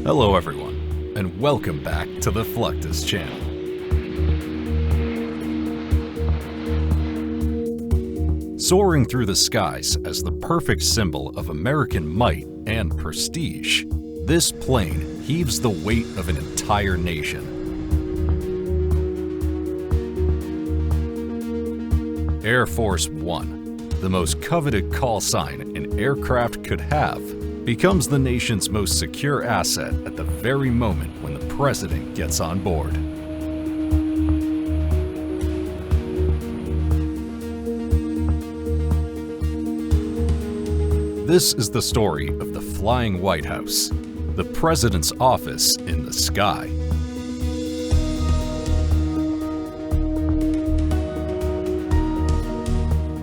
Hello everyone, and welcome back to the Fluctus Channel. Soaring through the skies as the perfect symbol of American might and prestige, this plane heaves the weight of an entire nation. Air Force One, the most coveted call sign an aircraft could have, becomes the nation's most secure asset at the very moment when the president gets on board. This is the story of the Flying White House, the president's office in the sky.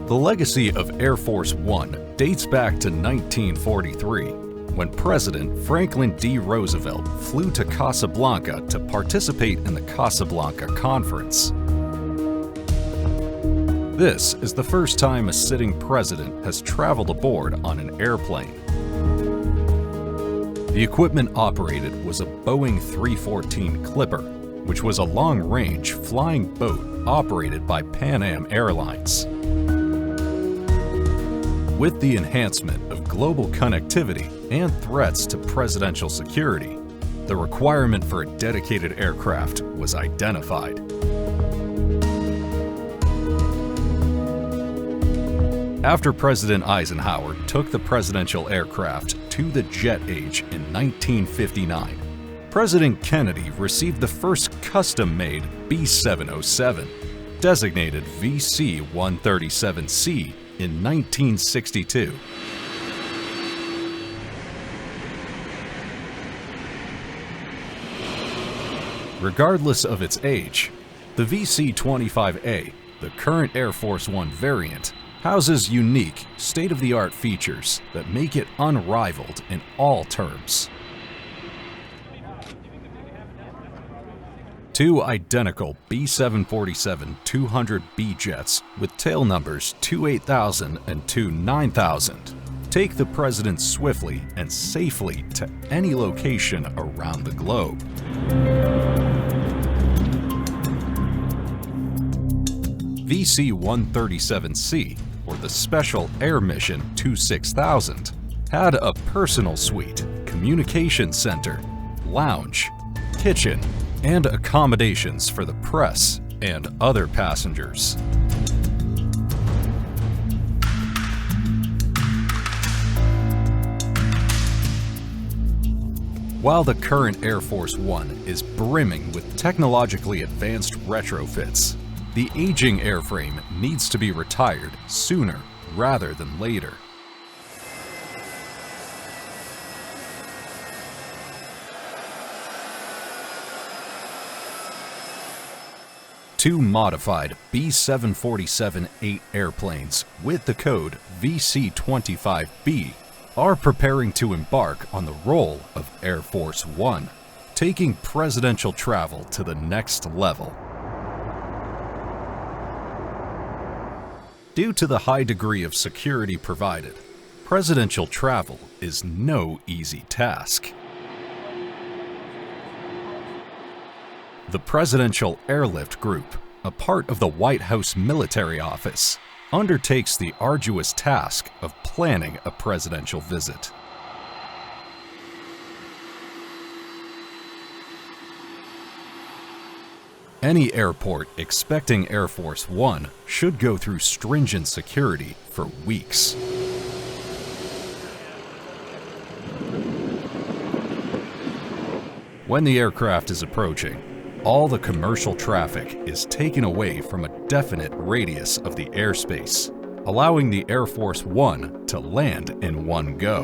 The legacy of Air Force One dates back to 1943, when President Franklin D. Roosevelt flew to Casablanca to participate in the Casablanca Conference. This is the first time a sitting president has traveled aboard on an airplane. The equipment operated was a Boeing 314 Clipper, which was a long-range flying boat operated by Pan Am Airlines. With the enhancement of global connectivity and threats to presidential security, the requirement for a dedicated aircraft was identified. After President Eisenhower took the presidential aircraft to the jet age in 1959, President Kennedy received the first custom-made B-707, designated VC-137C, in 1962. Regardless of its age, the VC-25A, the current Air Force One variant, houses unique, state-of-the-art features that make it unrivaled in all terms. Two identical B-747-200B jets with tail numbers 28000 and 29000 take the president swiftly and safely to any location around the globe. VC-137C, or the Special Air Mission 26000, had a personal suite, communication center, lounge, kitchen, and accommodations for the press and other passengers. While the current Air Force One is brimming with technologically advanced retrofits, the aging airframe needs to be retired sooner rather than later. Two modified B-747-8 airplanes with the code VC-25B are preparing to embark on the role of Air Force One, taking presidential travel to the next level. Due to the high degree of security provided, presidential travel is no easy task. The Presidential Airlift Group, a part of the White House Military Office, undertakes the arduous task of planning a presidential visit. Any airport expecting Air Force One should go through stringent security for weeks. When the aircraft is approaching, all the commercial traffic is taken away from a definite radius of the airspace, allowing the Air Force One to land in one go.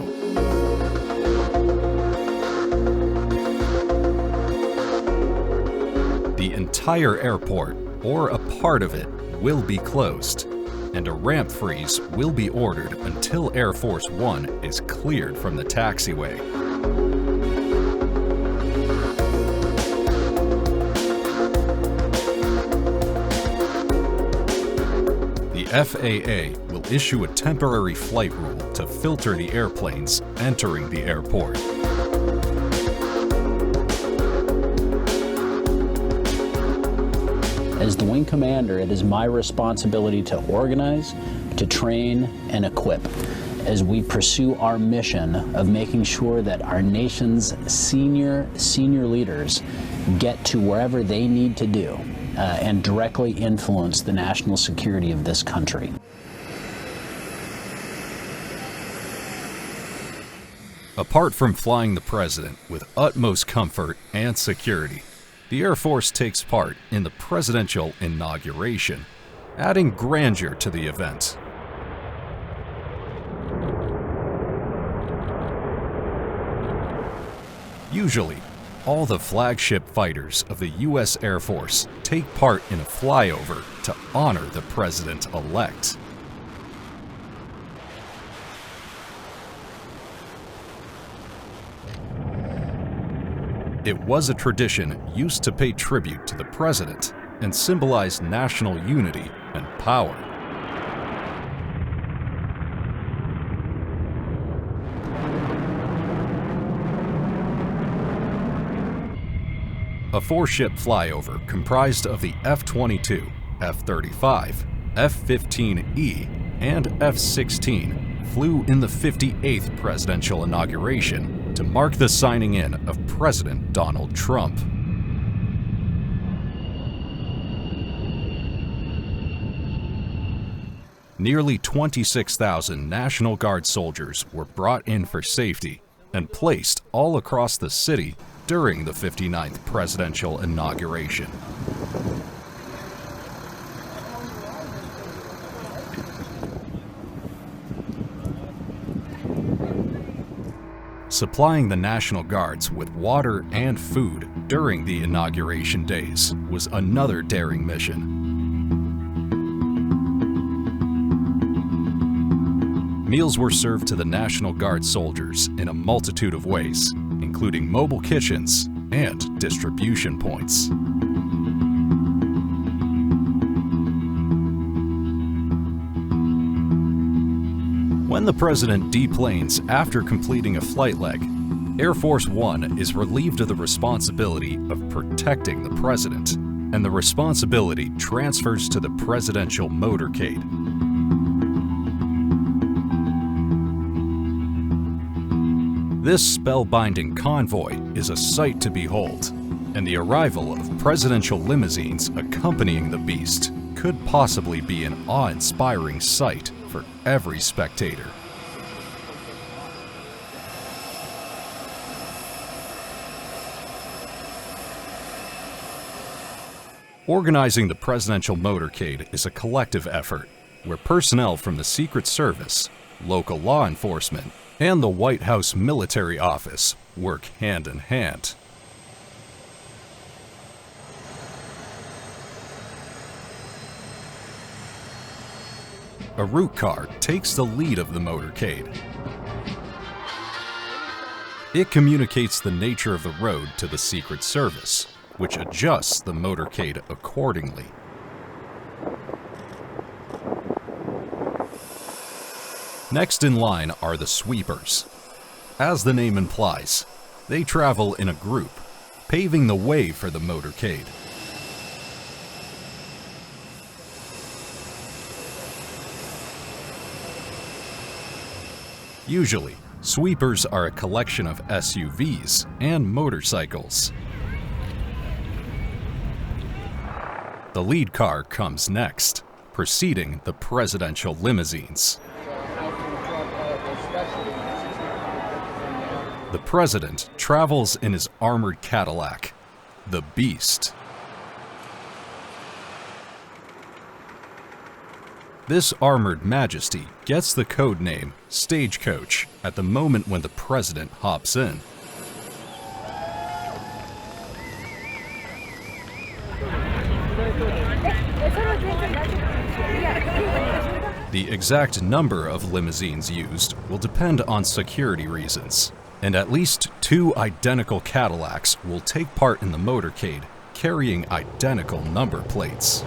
The entire airport, or a part of it, will be closed, and a ramp freeze will be ordered until Air Force One is cleared from the taxiway. The FAA will issue a temporary flight rule to filter the airplanes entering the airport. As the wing commander, it is my responsibility to organize, to train, and equip as we pursue our mission of making sure that our nation's senior leaders get to wherever they need to do and directly influence the national security of this country. Apart from flying the president with utmost comfort and security, the Air Force takes part in the presidential inauguration, adding grandeur to the event. Usually, all the flagship fighters of the U.S. Air Force take part in a flyover to honor the president-elect. It was a tradition used to pay tribute to the president and symbolize national unity and power. A four-ship flyover comprised of the F-22, F-35, F-15E, and F-16 flew in the 58th presidential inauguration to mark the signing in of President Donald Trump. Nearly 26,000 National Guard soldiers were brought in for safety and placed all across the city during the 59th presidential inauguration. Supplying the National Guards with water and food during the inauguration days was another daring mission. Meals were served to the National Guard soldiers in a multitude of ways, including mobile kitchens and distribution points. When the president deplanes after completing a flight leg, Air Force One is relieved of the responsibility of protecting the president, and the responsibility transfers to the presidential motorcade. This spellbinding convoy is a sight to behold, and the arrival of presidential limousines accompanying the beast could possibly be an awe-inspiring sight for every spectator. Organizing the presidential motorcade is a collective effort where personnel from the Secret Service, local law enforcement, and the White House Military Office work hand in hand. A route car takes the lead of the motorcade. It communicates the nature of the road to the Secret Service, which adjusts the motorcade accordingly. Next in line are the sweepers. As the name implies, they travel in a group, paving the way for the motorcade. Usually, sweepers are a collection of SUVs and motorcycles. The lead car comes next, preceding the presidential limousines. The president travels in his armored Cadillac, the Beast. This armored majesty gets the code name Stagecoach at the moment when the president hops in. The exact number of limousines used will depend on security reasons, and at least 2 identical Cadillacs will take part in the motorcade, carrying identical number plates.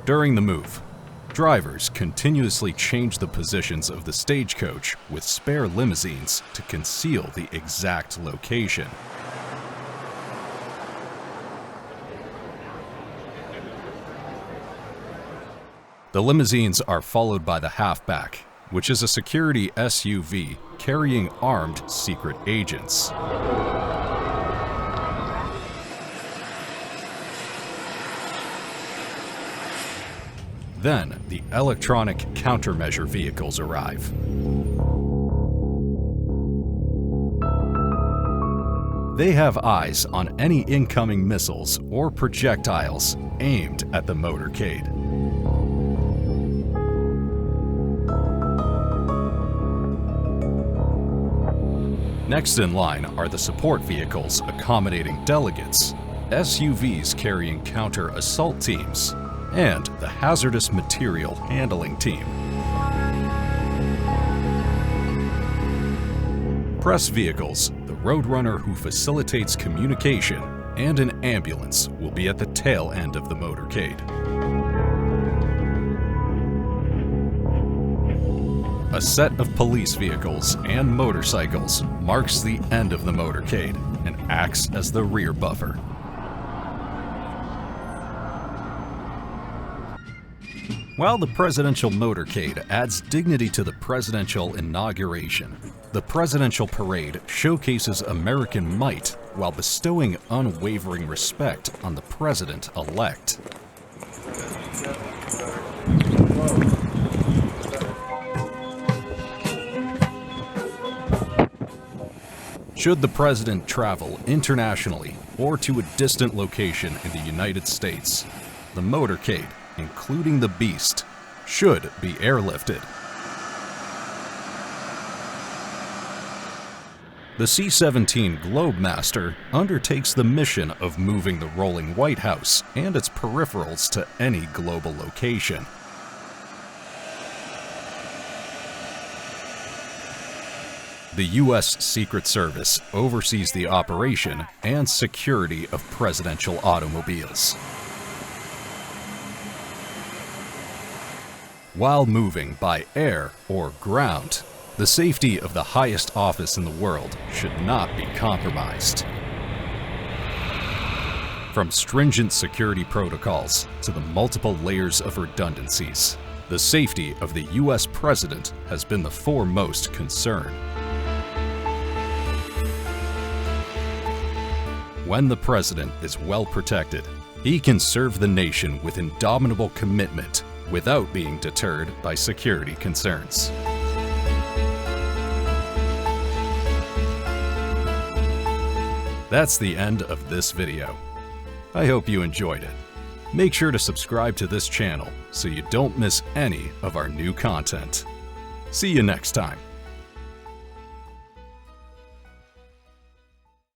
During the move, Drivers continuously change the positions of the stagecoach with spare limousines to conceal the exact location. The limousines are followed by the halfback, which is a security SUV carrying armed secret agents. Then, the electronic countermeasure vehicles arrive. They have eyes on any incoming missiles or projectiles aimed at the motorcade. Next in line are the support vehicles accommodating delegates, SUVs carrying counter-assault teams, and the hazardous material handling team. Press vehicles, the roadrunner who facilitates communication, and an ambulance will be at the tail end of the motorcade. A set of police vehicles and motorcycles marks the end of the motorcade and acts as the rear buffer. While the presidential motorcade adds dignity to the presidential inauguration, the presidential parade showcases American might while bestowing unwavering respect on the president-elect. Should the president travel internationally or to a distant location in the United States, the motorcade, including the Beast, should be airlifted. The C-17 Globemaster undertakes the mission of moving the rolling White House and its peripherals to any global location. The U.S. Secret Service oversees the operation and security of presidential automobiles. While moving by air or ground, the safety of the highest office in the world should not be compromised. From stringent security protocols to the multiple layers of redundancies, the safety of the U.S. president has been the foremost concern. When the president is well protected, he can serve the nation with indomitable commitment without being deterred by security concerns. That's the end of this video. I hope you enjoyed it. Make sure to subscribe to this channel so you don't miss any of our new content. See you next time.